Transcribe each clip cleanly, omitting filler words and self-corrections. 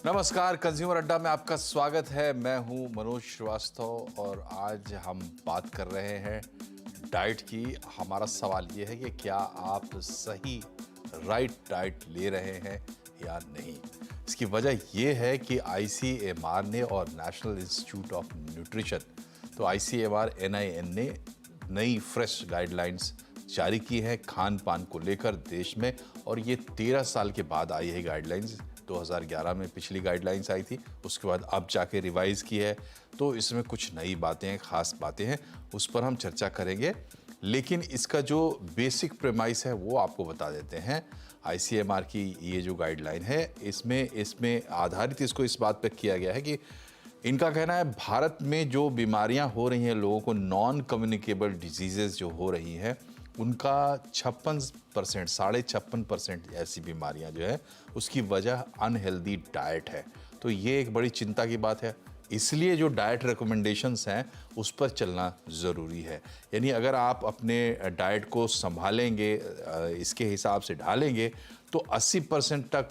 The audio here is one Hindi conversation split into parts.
नमस्कार, कंज्यूमर अड्डा में आपका स्वागत है। मैं हूं मनोज श्रीवास्तव और आज हम बात कर रहे हैं डाइट की। हमारा सवाल ये है कि क्या आप सही राइट डाइट ले रहे हैं या नहीं। इसकी वजह यह है कि ICMR ने और नेशनल इंस्टीट्यूट ऑफ न्यूट्रिशन, तो ICMR NIN ने नई फ्रेश गाइडलाइंस जारी की है खान पान को लेकर देश में। और ये 13 साल के बाद आई है गाइडलाइंस। 2011 में पिछली गाइडलाइंस आई थी, उसके बाद अब जाके रिवाइज की है। तो इसमें कुछ नई बातें हैं, खास बातें हैं, उस पर हम चर्चा करेंगे। लेकिन इसका जो बेसिक प्रेमाइस है वो आपको बता देते हैं। ICMR की ये जो गाइडलाइन है इसमें आधारित इसको इस बात पर किया गया है कि इनका कहना है भारत में जो बीमारियां हो रही हैं लोगों को, नॉन कम्युनिकेबल डिजीजेस जो हो रही हैं, उनका 56%, 56.5% ऐसी बीमारियां जो है उसकी वजह अनहेल्दी डाइट है। तो ये एक बड़ी चिंता की बात है। इसलिए जो डाइट रिकमेंडेशंस हैं उस पर चलना ज़रूरी है। यानी अगर आप अपने डाइट को संभालेंगे, इसके हिसाब से ढालेंगे, तो 80% तक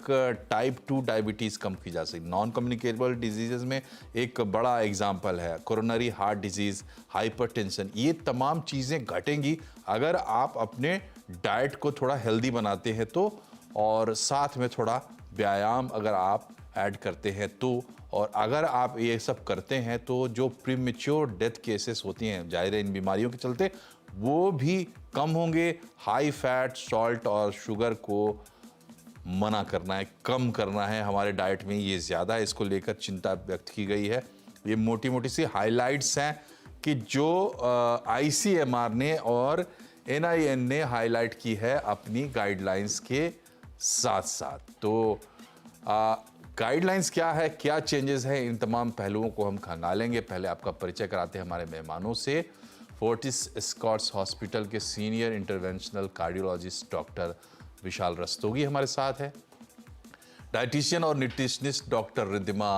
टाइप 2 डायबिटीज़ कम की जा सकती। नॉन कम्युनिकेबल डिजीज़ में एक बड़ा एग्जांपल है कोरोनरी हार्ट डिजीज़, हाइपरटेंशन। ये तमाम चीज़ें घटेंगी अगर आप अपने डाइट को थोड़ा हेल्दी बनाते हैं तो, और साथ में थोड़ा व्यायाम अगर आप ऐड करते हैं तो। और अगर आप ये सब करते हैं तो जो प्रीमेच्योर डेथ केसेस होती हैं जाहिर है इन बीमारियों के चलते, वो भी कम होंगे। हाई फैट, सॉल्ट और शुगर को मना करना है, कम करना है हमारे डाइट में, ये ज़्यादा है। इसको लेकर चिंता व्यक्त की गई है। ये मोटी मोटी सी हाइलाइट्स हैं कि जो ICMR ने और NIN ने हाईलाइट की है अपनी गाइडलाइंस के साथ साथ। तो गाइडलाइंस क्या है, क्या चेंजेस हैं, इन तमाम पहलुओं को हम खंगालेंगे। पहले आपका परिचय कराते हैं हमारे मेहमानों से। फोर्टिस एस्कॉर्ट्स हॉस्पिटल के सीनियर इंटरवेंशनल कार्डियोलॉजिस्ट डॉक्टर विशाल रस्तोगी हमारे साथ है। डाइटिशियन और न्यूट्रिशनिस्ट डॉक्टर रिद्धिमा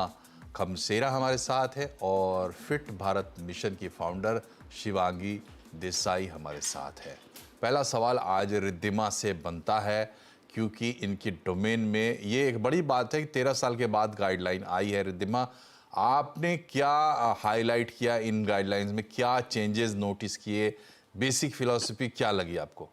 खमसेरा हमारे साथ है। और फिट भारत मिशन की फाउंडर शिवांगी देसाई हमारे साथ है। पहला सवाल आज रिद्धिमा से बनता है क्योंकि इनकी डोमेन में ये एक बड़ी बात है कि 13 साल के बाद गाइडलाइन आई है। रिद्धिमा, आपने क्या हाईलाइट किया इन गाइडलाइंस में, क्या चेंजेस नोटिस किए, बेसिक फिलॉसफी क्या लगी आपको?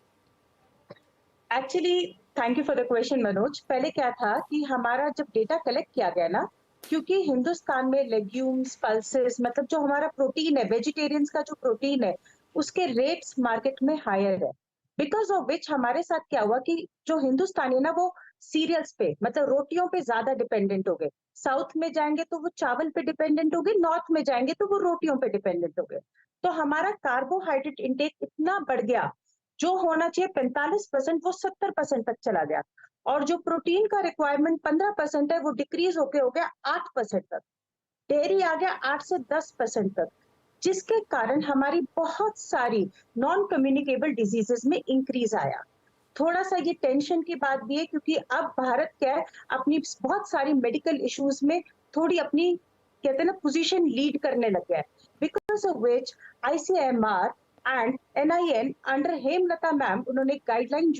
Actually thank you for the question Manoj. पहले क्या था कि हमारा जब डेटा कलेक्ट किया गया ना, क्योंकि हिंदुस्तान में लेग्यूम्स, पल्सेस, मतलब जो हमारा प्रोटीन है, वेजिटेरियंस का जो प्रोटीन है, उसके रेट्स मार्केट में हायर है। बिकॉज ऑफ विच हमारे साथ क्या हुआ कि जो हिंदुस्तानी है ना, वो सीरियल्स पे, मतलब रोटियों पे ज्यादा डिपेंडेंट हो गए। साउथ में जाएंगे तो वो चावल पे डिपेंडेंट हो गए, नॉर्थ में जाएंगे तो वो रोटियों पे डिपेंडेंट हो गए। तो हमारा कार्बोहाइड्रेट इंटेक इतना बढ़ गया, जो होना चाहिए 45% वो 70% तक चला गया। और जो प्रोटीन का रिक्वायरमेंट 15% है वो डिक्रीज होके हो गया 8% तक। डेयरी आ गया 8 से 10% तक, जिसके कारण हमारी बहुत सारी नॉन कम्युनिकेबल डिजीजेस में इंक्रीज आया। थोड़ा सा ये टेंशन की बात भी है क्योंकि अब भारत क्या है, अपनी बहुत सारी मेडिकल इश्यूज में थोड़ी अपनी, कहते हैं ना, पोजीशन लीड करने लग गया है। Because of which ICMR and NIN under Hemlata ma'am, उन्होंने गाइडलाइन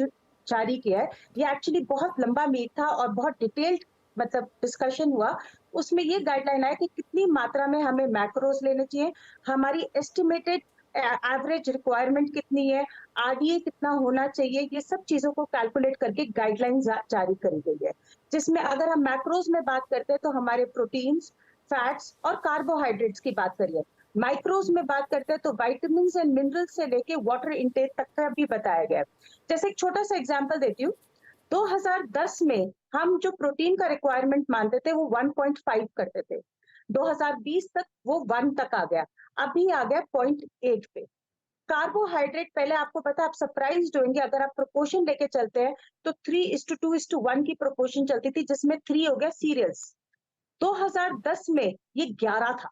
जारी किया है। ये एक्चुअली बहुत लंबा मीट था और बहुत डिटेल्ड, मतलब डिस्कशन हुआ। उसमें ये गाइडलाइन आया कि कितनी मात्रा में हमें मैक्रोज लेने चाहिए, हमारी एस्टिमेटेड एवरेज रिक्वायरमेंट कितनी है, RDA कितना होना चाहिए, ये सब चीजों को कैलकुलेट करके गाइडलाइन जारी करी गई है। जिसमें अगर हम मैक्रोज में बात करते हैं तो हमारे प्रोटीन्स, फैट्स और कार्बोहाइड्रेट्स की बात करिए। माइक्रोज में बात करते हैं तो विटामिन एंड मिनरल्स से लेके वाटर इंटेक तक का भी बताया गया है। जैसे एक छोटा सा एग्जांपल देती हूँ। 2010 में हम जो प्रोटीन का रिक्वायरमेंट मानते थे वो 1.5 करते थे। 2020 तक वो 1 तक आ गया, अभी आ गया 0.8 पे। कार्बोहाइड्रेट, पहले आपको पता है, आप सरप्राइज्ड होंगे, अगर आप प्रोपोर्शन लेके चलते हैं तो 3:2:1 की प्रोपोर्शन चलती थी, जिसमें 3 हो गया सीरियल्स। 2010 में ये 11 था,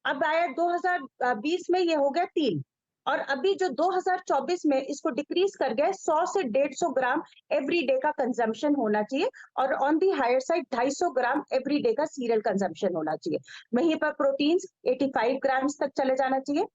अब आया 2020 में ये हो गया 3, और अभी जो 2024 में इसको डिक्रीज कर गया 100 से 150 ग्राम एवरी डे का कंजम्पशन होना चाहिए, और on the higher side 250 gram every day का सीरियल कंजम्पशन होना चाहिए। वहीं पर प्रोटीन्स 85 ग्राम्स तक चले जाना चाहिए।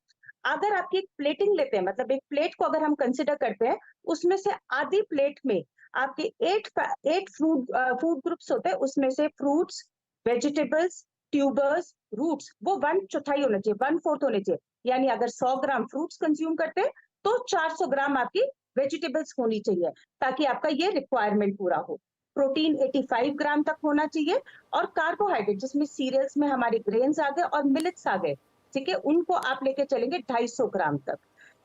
अगर आपकी एक प्लेटिंग लेते हैं, मतलब एक प्लेट को अगर हम कंसिडर करते हैं, उसमें से आधी प्लेट में आपके 8 फूड ग्रुप्स होते हैं, उसमें से फ्रूट्स, वेजिटेबल्स, ट्यूबर्स, रूट्स वो 1/4 होना चाहिए, 1/4 होने चाहिए। यानी अगर 100 ग्राम फ्रूट्स कंज्यूम करते हैं तो 400 ग्राम आपकी वेजिटेबल्स होनी चाहिए, ताकि आपका ये रिक्वायरमेंट पूरा हो। प्रोटीन 85 ग्राम तक होना चाहिए, और कार्बोहाइड्रेट जिसमें सीरियल्स में हमारे ग्रेन्स आ गए और मिलेट्स आ गए, ठीक है, उनको आप लेके चलेंगे 250 ग्राम तक।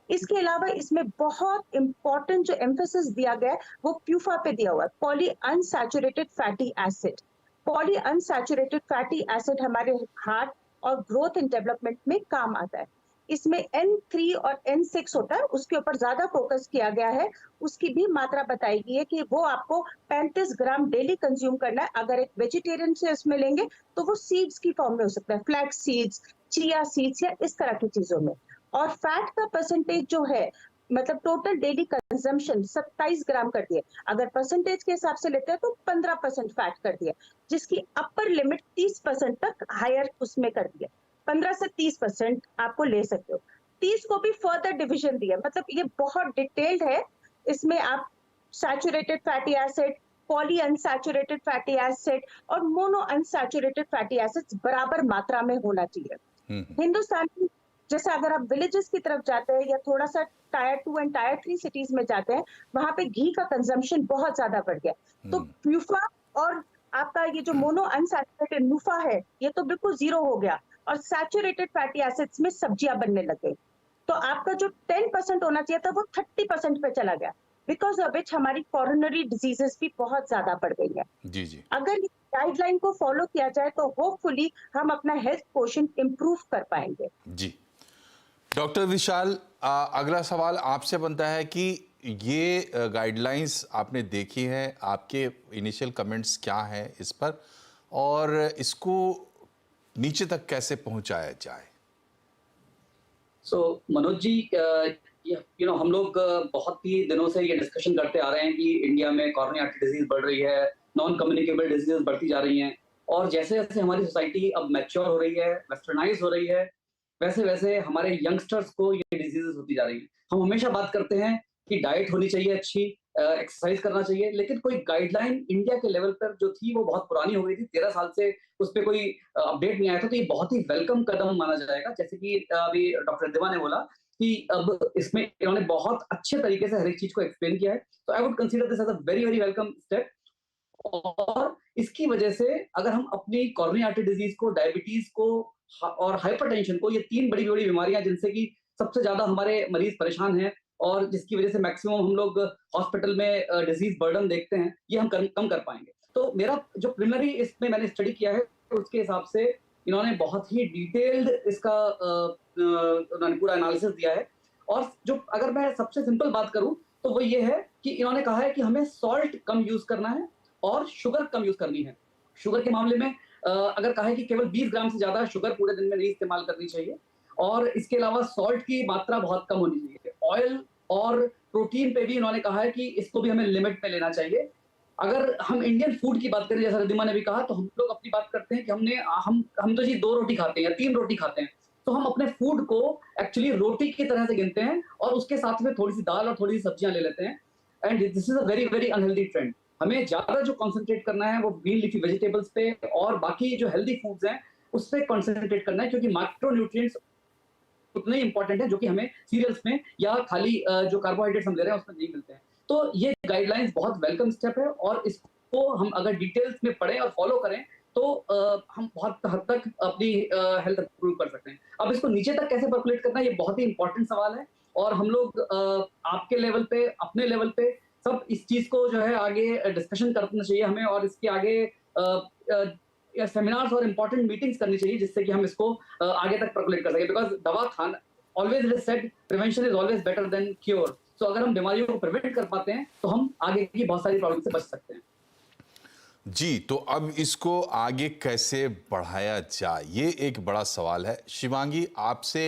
इसके अलावा इसमें बहुत इंपॉर्टेंट जो एम्फेसिस दिया गया है वो प्यूफा पे दिया हुआ है, poly unsaturated fatty acid. Poly unsaturated fatty acid हमारे हार्ट और ग्रोथ एंड डेवलपमेंट में काम आता है। इसमें N3 और N6 होता है, उसके ऊपर ज्यादा फोकस किया गया है। उसकी भी मात्रा बताई गई है कि वो आपको 35 ग्राम डेली कंज्यूम करना है। अगर एक वेजिटेरियन से इसमें लेंगे तो वो सीड्स की फॉर्म में हो सकता है, फ्लैक्स सीड्स, चिया सीड्स या इस तरह की चीजों में। और फैट का परसेंटेज जो है, मतलब टोटल डेली कंजम्पशन 27 ग्राम कर दिए। अगर परसेंटेज के हिसाब से लेते हैं तो 15% फैट कर दिया, जिसकी अपर लिमिट 30% तक हायर उसमें कर दिया। 15 से 30% आपको ले सकते हो। 30 को भी फर्दर डिविजन दिया, मतलब ये बहुत डिटेल्ड है। इसमें आप saturated fatty acid, poly unsaturated fatty acid और मोनो अनसैचुरेटेड फैटी एसिड्स बराबर मात्रा में होना चाहिए। हिंदुस्तान की, जैसे अगर आप विलेजेस की तरफ जाते हैं या थोड़ा सा टायर 2 एंड टायर 3 सिटीज में जाते हैं, वहां पे घी का कंजम्पशन बहुत ज्यादा बढ़ गया। तो प्यूफा और आपका ये जो मोनो अनसैचुरेटेड नुफा है, ये तो बिल्कुल जीरो हो गया, और सैचुरेटेड फैटी एसिड्स में सब्जियां बनने लग गई। तो आपका जो 10% होना चाहिए था वो 30% पे चला गया, बिकॉज ऑफ विच हमारी कॉरोनरी डिजीजेस भी बहुत ज्यादा बढ़ गई है। जी जी अगर गाइडलाइन को फॉलो किया जाए तो होपफुली हम अपना हेल्थ क्वोशंट इंप्रूव कर पाएंगे। जी। डॉक्टर विशाल, अगला सवाल आपसे बनता है कि ये गाइडलाइंस आपने देखी हैं, आपके इनिशियल कमेंट्स क्या हैं इस पर, और इसको नीचे तक कैसे पहुंचाया जाए? सो मनोज जी, हम लोग बहुत ही दिनों से ये डिस्कशन करते आ रहे हैं कि इंडिया में कॉरोनरी आर्टरी डिजीज बढ़ रही है, नॉन कम्युनिकेबल डिजीज बढ़ती जा रही हैं, और जैसे जैसे हमारी सोसाइटी अब मैच्योर हो रही है, वेस्टर्नाइज हो रही है, वैसे वैसे हमारे यंगस्टर्स को ये डिजीजेस होती जा रही हैं। हम हमेशा बात करते हैं कि डाइट होनी चाहिए अच्छी, एक्सरसाइज करना चाहिए, लेकिन कोई गाइडलाइन इंडिया के लेवल पर जो थी वो बहुत पुरानी हो गई थी। 13 साल से उस पर कोई अपडेट नहीं आया था, तो ये बहुत ही वेलकम कदम माना जाएगा। जैसे कि अभी डॉक्टर रिद्धिमा ने बोला कि अब इसमें इन्होंने बहुत अच्छे तरीके से हर एक चीज को एक्सप्लेन किया है, तो I would consider this as a very very welcome step. और इसकी वजह से अगर हम अपनी कॉरोनरी आर्टरी डिजीज को, डायबिटीज को और हाइपरटेंशन को, ये 3 बड़ी बड़ी बीमारियां जिनसे कि सबसे ज्यादा हमारे मरीज परेशान हैं और जिसकी वजह से मैक्सिमम हम लोग हॉस्पिटल में डिजीज बर्डन देखते हैं, ये हम कम कर पाएंगे। तो मेरा जो प्रिलिमिनरी इसमें मैंने स्टडी किया है, उसके हिसाब से इन्होंने बहुत ही डिटेल्ड इसका उन्होंने पूरा एनालिसिस दिया है। और जो अगर मैं सबसे सिंपल बात करूं तो वो ये है कि इन्होंने कहा है कि हमें सॉल्ट कम यूज करना है और शुगर कम यूज करनी है। शुगर के मामले में अगर कहा है कि केवल 20 ग्राम से ज्यादा शुगर पूरे दिन में नहीं इस्तेमाल करनी चाहिए, और इसके अलावा सॉल्ट की मात्रा बहुत कम होनी चाहिए। ऑयल और प्रोटीन पे भी इन्होंने कहा है कि इसको भी हमें लिमिट में लेना चाहिए। अगर हम इंडियन फूड की बात करें, जैसा रिद्धिमा ने भी कहा, तो हम लोग अपनी बात करते हैं कि हम तो जी 2 रोटी खाते हैं या 3 रोटी खाते हैं, तो हम अपने फूड को एक्चुअली रोटी की तरह से गिनते हैं और उसके साथ में थोड़ी सी दाल और थोड़ी सी सब्जियां ले लेते हैं, and this is a very very unhealthy trend. हमें ज्यादा जो कॉन्सेंट्रेट करना है वो ग्रीन लीफी वेजिटेबल्स पे और बाकी जो हेल्दी फूड्स हैं उस पर कॉन्सेंट्रेट करना है, क्योंकि माइक्रो न्यूट्रिएंट्स उतने इंपॉर्टेंट है जो कि हमें सीरियल्स में या खाली जो कार्बोहाइड्रेट्स हम ले रहे हैं उसमें नहीं मिलते हैं। तो ये गाइडलाइंस बहुत वेलकम स्टेप है, और इसको हम अगर डिटेल्स में पढ़ें और फॉलो करें तो हम बहुत हद तक अपनी हेल्थ इंप्रूव कर सकते हैं। अब इसको नीचे तक कैसे पर्कुलेट करना है, ये बहुत ही इंपॉर्टेंट सवाल है, और हम लोग आपके लेवल पे, अपने लेवल पे सब इस चीज को जो है आगे डिस्कशन करना चाहिए हमें, और इसके आगे सेमिनार्स और इंपॉर्टेंट मीटिंग्स करनी चाहिए, जिससे कि हम इसको आगे तक पर्कुलेट कर सकें। बिकॉज दवा खाना, always it is said, prevention is always better than cure. So अगर हम बीमारियों को प्रिवेंट कर पाते हैं तो हम आगे की बहुत सारी प्रॉब्लम से बच सकते हैं। जी, तो अब इसको आगे कैसे बढ़ाया जाए, ये एक बड़ा सवाल है। शिवांगी, आपसे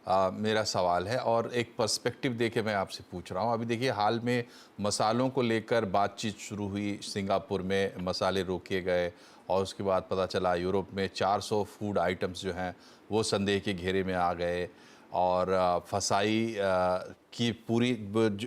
मेरा सवाल है और एक पर्सपेक्टिव देके मैं आपसे पूछ रहा हूँ। अभी देखिए, हाल में मसालों को लेकर बातचीत शुरू हुई, सिंगापुर में मसाले रोके गए, और उसके बाद पता चला यूरोप में 400 फूड आइटम्स जो हैं वो संदेह के घेरे में आ गए। और फसाई की पूरी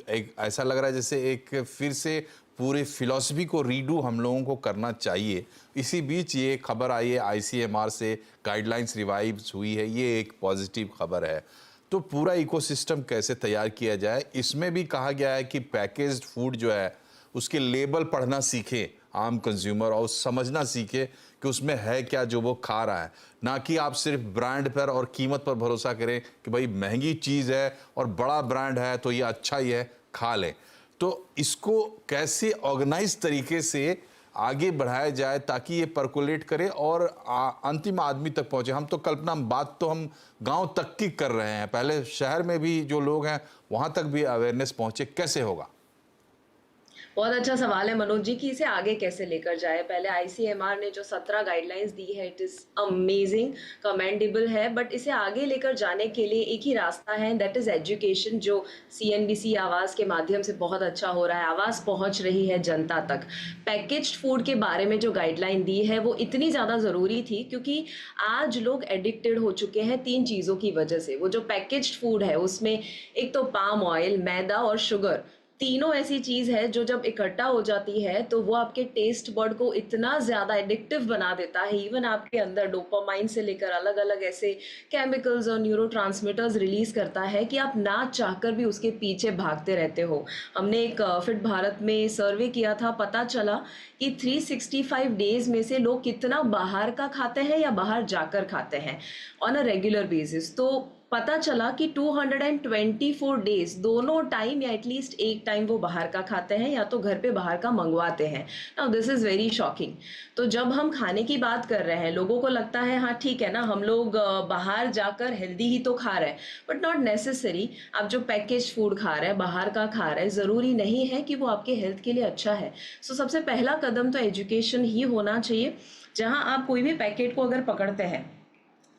एक ऐसा लग रहा है जैसे एक फिर से पूरी फिलॉसफी को रीडू हम लोगों को करना चाहिए। इसी बीच ये खबर आई है आईसीएमआर से, गाइडलाइंस रिवाइज हुई है, ये एक पॉजिटिव खबर है। तो पूरा इकोसिस्टम कैसे तैयार किया जाए, इसमें भी कहा गया है कि पैकेज्ड फूड जो है उसके लेबल पढ़ना सीखे आम कंज्यूमर और समझना सीखे कि उसमें है क्या जो वो खा रहा है, ना कि आप सिर्फ ब्रांड पर और कीमत पर भरोसा करें कि भाई महंगी चीज़ है और बड़ा ब्रांड है तो ये अच्छा ही है, खा लें। तो इसको कैसे ऑर्गेनाइज तरीके से आगे बढ़ाया जाए ताकि ये परकोलेट करे और अंतिम आदमी तक पहुंचे। हम तो कल्पना बात तो हम गांव तक की कर रहे हैं, पहले शहर में भी जो लोग हैं वहां तक भी अवेयरनेस पहुंचे, कैसे होगा? बहुत अच्छा सवाल है मनोज जी कि इसे आगे कैसे लेकर जाए। पहले आईसीएमआर ने जो 17 गाइडलाइंस दी है, इट इज अमेजिंग, कमेंडेबल है, बट इसे आगे लेकर जाने के लिए एक ही रास्ता है, दैट इज एजुकेशन, जो सीएनबीसी आवाज़ के माध्यम से बहुत अच्छा हो रहा है। आवाज़ पहुंच रही है जनता तक। पैकेज्ड फूड के बारे में जो गाइडलाइन दी है वो इतनी ज़्यादा ज़रूरी थी क्योंकि आज लोग एडिक्टेड हो चुके हैं 3 चीज़ों की वजह से। वो जो पैकेज्ड फूड है उसमें एक तो पाम ऑयल, मैदा और शुगर, तीनों ऐसी चीज है जो जब इकट्ठा हो जाती है तो वो आपके टेस्ट बर्ड को इतना ज्यादा एडिक्टिव बना देता है। इवन आपके अंदर डोपामाइन से लेकर अलग अलग ऐसे केमिकल्स और न्यूरोट्रांसमीटर्स रिलीज करता है कि आप ना चाहकर भी उसके पीछे भागते रहते हो। हमने एक फिट भारत में सर्वे किया था, पता चला कि 365 डेज में से लोग कितना बाहर का खाते हैं या बाहर जाकर खाते हैं ऑन अ रेगुलर बेसिस। तो पता चला कि 224 डेज दोनों टाइम या एटलीस्ट एक टाइम वो बाहर का खाते हैं या तो घर पे बाहर का मंगवाते हैं। Now this is very shocking. तो जब हम खाने की बात कर रहे हैं, लोगों को लगता है हाँ ठीक है ना, हम लोग बाहर जाकर हेल्दी ही तो खा रहे हैं, बट नॉट नेसेसरी। आप जो पैकेज फूड खा रहे हैं, बाहर का खा रहे हैं, ज़रूरी नहीं है कि वो आपके हेल्थ के लिए अच्छा है। सो सबसे पहला कदम तो एजुकेशन ही होना चाहिए। जहाँ आप कोई भी पैकेट को अगर पकड़ते हैं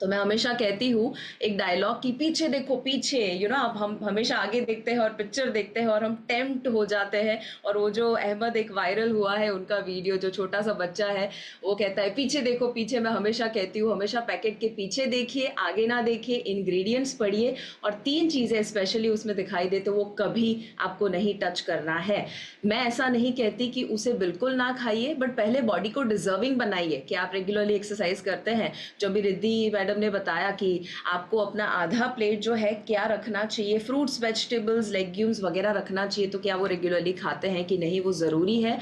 तो मैं हमेशा कहती हूँ एक डायलॉग की, पीछे देखो पीछे, अब हम हमेशा आगे देखते हैं और पिक्चर देखते हैं और हम टेम्प्ट हो जाते हैं। और वो जो अहमद एक वायरल हुआ है उनका वीडियो, जो छोटा सा बच्चा है वो कहता है पीछे देखो पीछे। मैं हमेशा कहती हूँ हमेशा पैकेट के पीछे देखिए, आगे ना देखिए, इंग्रेडिएंट्स पढ़िए और 3 चीज़ें स्पेशली उसमें दिखाई देते वो कभी आपको नहीं टच करना है। मैं ऐसा नहीं कहती कि उसे बिल्कुल ना खाइए, बट पहले बॉडी को डिजर्विंग बनाइए कि आप रेगुलरली एक्सरसाइज करते हैं। जो भी रिद्धि मैडम ने बताया कि आपको अपना आधा प्लेट जो है क्या रखना चाहिए, फ्रूट्स, वेजिटेबल्स, लेग्यूम्स वगैरह रखना चाहिए, तो क्या वो रेगुलरली खाते हैं कि नहीं, वो ज़रूरी है।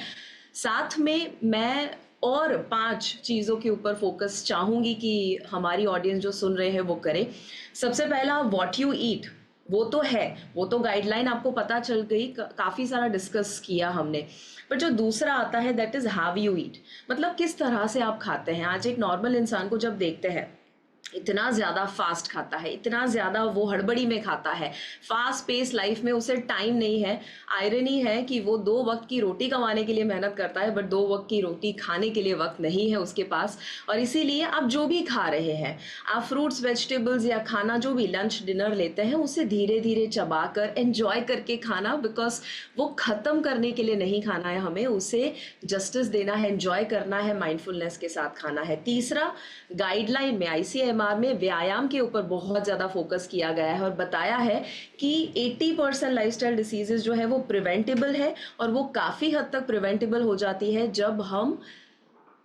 साथ में मैं और 5 चीज़ों के ऊपर फोकस चाहूँगी कि हमारी ऑडियंस जो सुन रहे हैं वो करे। सबसे पहला, व्हाट यू ईट, वो तो है, वो तो गाइडलाइन आपको पता चल गई, काफ़ी सारा डिस्कस किया हमने। पर जो दूसरा आता है that is how you eat, मतलब किस तरह से आप खाते हैं। आज एक नॉर्मल इंसान को जब देखते हैं, इतना ज़्यादा फास्ट खाता है, इतना ज़्यादा वो हड़बड़ी में खाता है, फास्ट पेस लाइफ में उसे टाइम नहीं है। आयरनी है कि वो 2 वक्त की रोटी कमाने के लिए मेहनत करता है, बट 2 वक्त की रोटी खाने के लिए वक्त नहीं है उसके पास। और इसीलिए आप जो भी खा रहे हैं, आप फ्रूट्स, वेजिटेबल्स या खाना जो भी लंच डिनर लेते हैं, उसे धीरे धीरे चबा कर एंजॉय करके खाना, बिकॉज वो ख़त्म करने के लिए नहीं खाना है, हमें उसे जस्टिस देना है, एंजॉय करना है, माइंडफुलनेस के साथ खाना है। तीसरा, गाइडलाइन में आईसीएमआर में व्यायाम के ऊपर बहुत ज़्यादा फोकस किया गया है और बताया है कि 80% लाइफस्टाइल डिसीजेज जो है वो प्रिवेंटेबल है, और वो काफ़ी हद तक प्रिवेंटेबल हो जाती है जब हम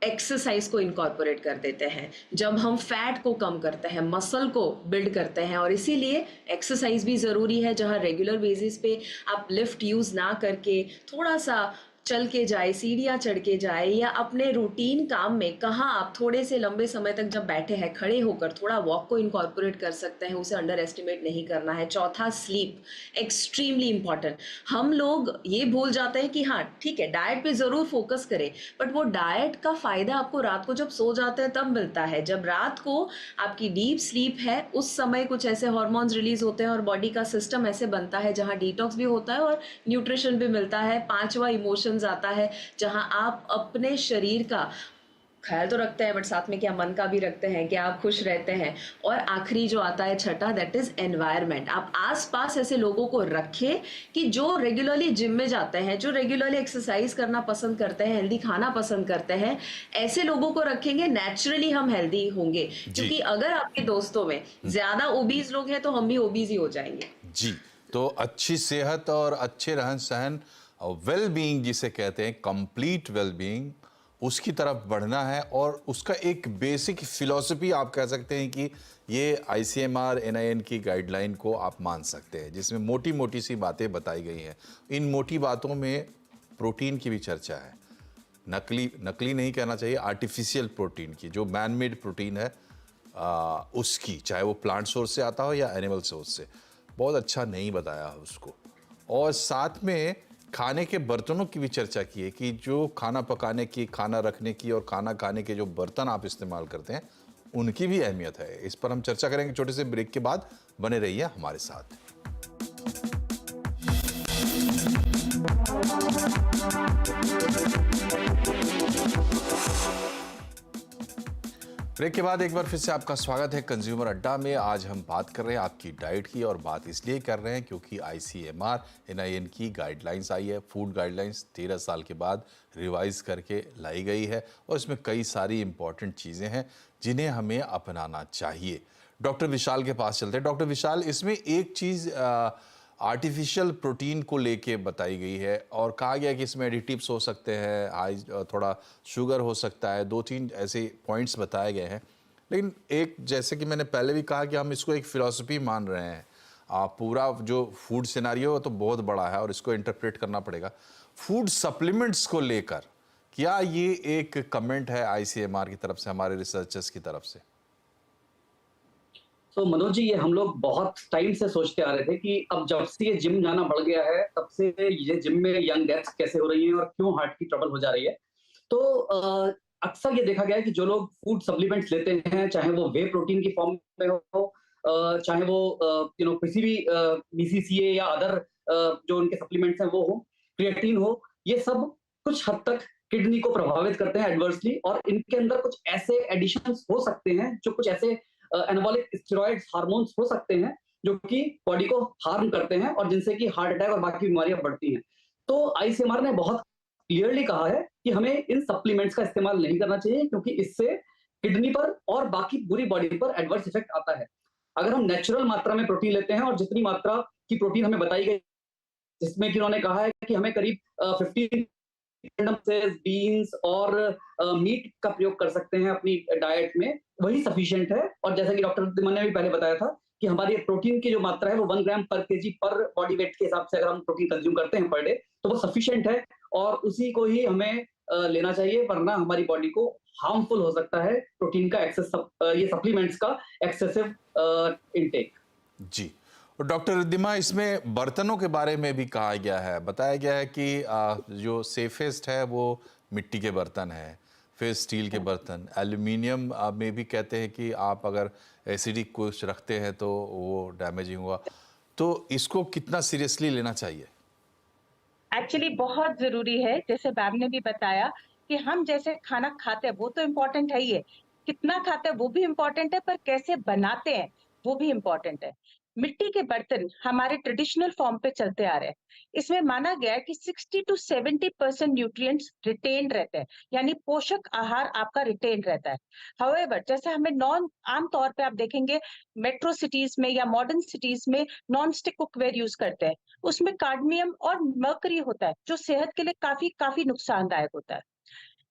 एक्सरसाइज को इनकॉर्पोरेट कर देते हैं, जब हम फैट को कम करते हैं, मसल को बिल्ड करते हैं। और इसीलिए एक्सरसाइज भी ज़रूरी है, जहां रेगुलर बेसिस पे आप लिफ्ट यूज़ ना करके थोड़ा सा चल के जाए, सीढ़ियाँ चढ़ के जाए, या अपने रूटीन काम में कहाँ आप थोड़े से लंबे समय तक जब बैठे हैं खड़े होकर थोड़ा वॉक को इनकॉर्पोरेट कर सकते हैं, उसे अंडर एस्टिमेट नहीं करना है। चौथा, स्लीप, एक्सट्रीमली इंपॉर्टेंट। हम लोग ये भूल जाते हैं कि हाँ ठीक है डाइट पे ज़रूर फोकस करें, बट वो डाइट का फ़ायदा आपको रात को जब सो जाते हैं तब मिलता है। जब रात को आपकी डीप स्लीप है, उस समय कुछ ऐसे हार्मोन्स रिलीज होते हैं और बॉडी का सिस्टम ऐसे बनता है जहाँ डिटॉक्स भी होता है और न्यूट्रिशन भी मिलता है। 5वां, इमोशन आता है, जहां आप अपने शरीर का ख्याल तो रखते हैं बट साथ में क्या मन का भी रखते हैं, क्या आप खुश रहते हैं। और आखिरी जो आता है छठा, दैट इज एनवायरनमेंट। आप आसपास ऐसे लोगों को रखिए कि जो रेगुलरली जिम में जाते हैं, जो रेगुलरली एक्सरसाइज करना पसंद करते हैं, हेल्दी खाना पसंद करते हैं, ऐसे लोगों को रखेंगे, नेचुरली हम हेल्दी होंगे। क्योंकि अगर आपके दोस्तों में ज्यादा ओबीज लोग हैं तो हम भी ओबीज ही हो जाएंगे। जी, तो अच्छी सेहत और अच्छे रहन सहन और वेल बीइंग जिसे कहते हैं, कंप्लीट वेल बीइंग, उसकी तरफ बढ़ना है। और उसका एक बेसिक फिलॉसफी आप कह सकते हैं कि ये ICMR NIN की गाइडलाइन को आप मान सकते हैं, जिसमें मोटी मोटी सी बातें बताई गई हैं। इन मोटी बातों में प्रोटीन की भी चर्चा है, नकली नहीं कहना चाहिए, आर्टिफिशियल प्रोटीन की, जो मैन मेड प्रोटीन है उसकी, चाहे वो प्लांट सोर्स से आता हो या एनिमल सोर्स से, बहुत अच्छा नहीं बताया है उसको। और साथ में खाने के बर्तनों की भी चर्चा की है कि जो खाना पकाने की, खाना रखने की और खाना खाने के जो बर्तन आप इस्तेमाल करते हैं, उनकी भी अहमियत है। इस पर हम चर्चा करेंगे छोटे से ब्रेक के बाद। बने रहिए हमारे साथ। ब्रेक के बाद एक बार फिर से आपका स्वागत है कंज्यूमर अड्डा में। आज हम बात कर रहे हैं आपकी डाइट की, और बात इसलिए कर रहे हैं क्योंकि ICMR NIN की गाइडलाइंस आई है। फूड गाइडलाइंस 13 साल के बाद रिवाइज करके लाई गई है, और इसमें कई सारी इंपॉर्टेंट चीज़ें हैं जिन्हें हमें अपनाना चाहिए। डॉक्टर विशाल के पास चलते हैं। डॉक्टर विशाल, इसमें एक चीज़ आर्टिफिशियल प्रोटीन को लेके बताई गई है, और कहा गया कि इसमें एडिटिव्स हो सकते हैं, थोड़ा शुगर हो सकता है, 2-3 ऐसे पॉइंट्स बताए गए हैं। लेकिन एक, जैसे कि मैंने पहले भी कहा कि हम इसको एक फ़िलॉसफी मान रहे हैं। पूरा जो फूड सिनेरियो तो बहुत बड़ा है और इसको इंटरप्रेट करना पड़ेगा। फूड सप्लीमेंट्स को लेकर क्या ये एक कमेंट है ICMR की तरफ से, हमारे रिसर्चर्स की तरफ से? तो मनोज जी, ये हम लोग बहुत टाइम से सोचते आ रहे थे कि अब जब से ये जिम जाना बढ़ गया है, तब से ये जिम में यंग डेथ्स कैसे हो रही हैं और क्यों हार्ट की ट्रबल हो जा रही है। तो अक्सर ये देखा गया है कि जो लोग फूड सप्लीमेंट्स लेते हैं, चाहे वो वे प्रोटीन की फॉर्म में हो, चाहे वो किसी भी BCCA या अदर जो उनके सप्लीमेंट्स हैं वो हो, क्रिएटिन हो, ये सब कुछ हद तक किडनी को प्रभावित करते हैं एडवर्सली। और इनके अंदर कुछ ऐसे एडिशंस हो सकते हैं, जो कुछ ऐसे एनाबॉलिक स्टेरॉइड्स, हार्मोन्स हो सकते हैं जो कि बॉडी को हार्म करते हैं और जिनसे कि हार्ट अटैक और बाकी बीमारियां बढ़ती हैं। तो ICMR ने बहुत क्लियरली कहा है कि हमें इन सप्लीमेंट्स का इस्तेमाल नहीं करना चाहिए, क्योंकि इससे किडनी पर और बाकी पूरी बॉडी पर एडवर्स इफेक्ट आता है। अगर हम नेचुरल मात्रा में प्रोटीन लेते हैं, और जितनी मात्रा की प्रोटीन हमें बताई गई, जिसमें कि उन्होंने कहा है कि हमें करीब 15 बीन्स और मीट का प्रयोग कर सकते हैं अपनी डाइट में, वही सफिशिएंट है। और जैसा कि डॉक्टर तिमन ने भी पहले बताया था कि हमारी प्रोटीन की जो मात्रा है वो 1 ग्राम पर केजी पर बॉडी वेट के हिसाब से अगर हम प्रोटीन कंज्यूम करते हैं पर डे, तो वो सफिशिएंट है और उसी को ही हमें लेना चाहिए, वरना हमारी बॉडी को हार्मफुल हो सकता है प्रोटीन का ये सप्लीमेंट्स का एक्सेसिव इनटेक। जी। और डॉक्टर रिद्धिमा, इसमें बर्तनों के बारे में भी कहा गया है, बताया गया है कि जो सेफेस्ट है वो मिट्टी के बर्तन है, फिर स्टील के बर्तन, एल्युमिनियम में भी कहते हैं कि आप अगर एसिडिक कुछ रखते हैं तो वो डैमेजिंग होगा। तो इसको कितना सीरियसली लेना चाहिए? एक्चुअली बहुत जरूरी है, जैसे मैम ने भी बताया कि हम जैसे खाना खाते हैं वो तो इम्पोर्टेंट है ही है, कितना खाते हैं वो भी इम्पोर्टेंट है, पर कैसे बनाते हैं वो भी इम्पोर्टेंट है। मिट्टी के बर्तन हमारे ट्रेडिशनल फॉर्म पे चलते आ रहे हैं। इसमें माना गया है कि 60 to 70% न्यूट्रिएंट्स रिटेन रहते हैं, यानी पोषक आहार आपका रिटेन रहता है। हाउएवर, जैसे हमें आम तौर पे आप देखेंगे मेट्रो सिटीज में या मॉडर्न सिटीज में नॉन स्टिक कुकवेयर यूज करते हैं, उसमें कार्डमियम और मर्करी होता है, जो सेहत के लिए काफी काफी नुकसानदायक होता है।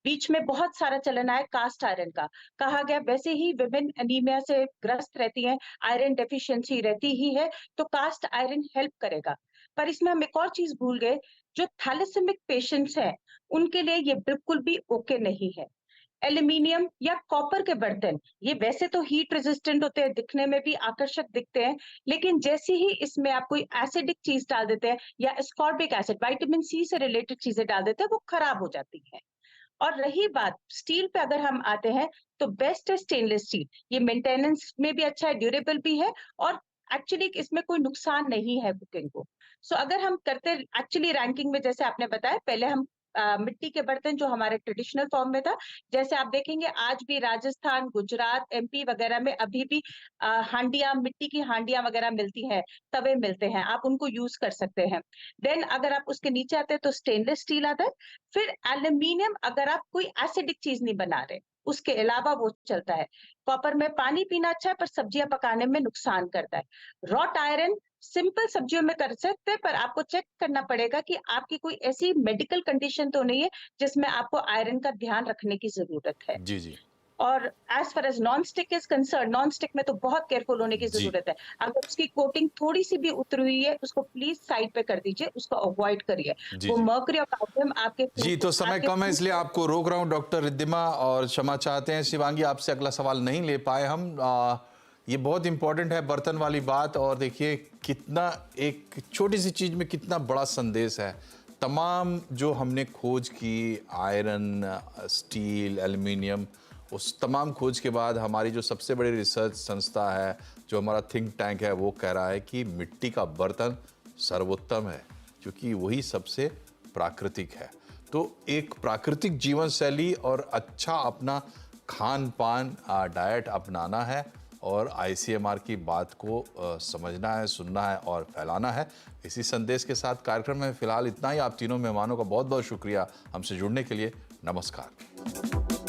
बीच में बहुत सारा चलन आया कास्ट आयरन का, कहा गया वैसे ही विमेन एनीमिया से ग्रस्त रहती हैं, आयरन डेफिशिएंसी रहती ही है, तो कास्ट आयरन हेल्प करेगा। पर इसमें हम एक और चीज भूल गए, जो थैलेसेमिक पेशेंट्स हैं उनके लिए ये बिल्कुल भी ओके नहीं है। एल्यूमिनियम या कॉपर के बर्तन ये वैसे तो हीट रेजिस्टेंट होते हैं, दिखने में भी आकर्षक दिखते हैं, लेकिन जैसे ही इसमें आप कोई एसिडिक चीज डाल देते हैं या एस्कॉर्बिक एसिड, विटामिन C से रिलेटेड चीजें डाल देते हैं, वो खराब हो जाती है। और रही बात स्टील पे, अगर हम आते हैं तो बेस्ट है स्टेनलेस स्टील। ये मेंटेनेंस में भी अच्छा है, ड्यूरेबल भी है, और एक्चुअली इसमें कोई नुकसान नहीं है कुकिंग को। सो अगर हम करते एक्चुअली रैंकिंग में, जैसे आपने बताया, पहले हम मिट्टी के बर्तन जो हमारे ट्रेडिशनल फॉर्म में था, जैसे आप देखेंगे आज भी राजस्थान, गुजरात, एमपी वगैरह में अभी भी हांडियां, मिट्टी की हांडियां वगैरह मिलती हैं, तवे मिलते हैं, आप उनको यूज कर सकते हैं। देन अगर आप उसके नीचे आते हैं तो स्टेनलेस स्टील आता है। फिर एल्यूमिनियम, अगर आप कोई एसिडिक चीज नहीं बना रहे, उसके अलावा वो चलता है। कॉपर में पानी पीना अच्छा है, पर सब्जियां पकाने में नुकसान करता है। रॉट आयरन सिंपल सब्जियों में कर सकते हैं, पर आपको चेक करना पड़ेगा कि आपकी कोई ऐसी मेडिकल कंडीशन तो नहीं है जिसमें आपको आयरन का ध्यान रखने की जरूरत है। जी जी और as far as non stick is concern, non stick में तो बहुत केयरफुल होने की जी जरूरत है। अगर उसकी कोटिंग थोड़ी सी भी उतरी हुई है, उसको प्लीज साइड पे कर दीजिए, उसको अवॉइड करिए। जी वो जी मर्करी और कार्बन आपके जी। तो समय कम है इसलिए आपको रोक रहा हूँ डॉक्टर रिद्धिमा, और क्षमा चाहते हैं शिवांगी, आपसे अगला सवाल नहीं ले पाए हम। ये बहुत इंपॉर्टेंट है बर्तन वाली बात, और देखिए कितना एक छोटी सी चीज़ में कितना बड़ा संदेश है। तमाम जो हमने खोज की, आयरन, स्टील, एल्युमिनियम, उस तमाम खोज के बाद हमारी जो सबसे बड़ी रिसर्च संस्था है, जो हमारा थिंक टैंक है, वो कह रहा है कि मिट्टी का बर्तन सर्वोत्तम है, क्योंकि वही सबसे प्राकृतिक है। तो एक प्राकृतिक जीवन शैली और अच्छा अपना खान पान, डाइट अपनाना है, और आईसीएमआर की बात को समझना है, सुनना है और फैलाना है। इसी संदेश के साथ कार्यक्रम में फिलहाल इतना ही। आप तीनों मेहमानों का बहुत बहुत शुक्रिया हमसे जुड़ने के लिए। नमस्कार।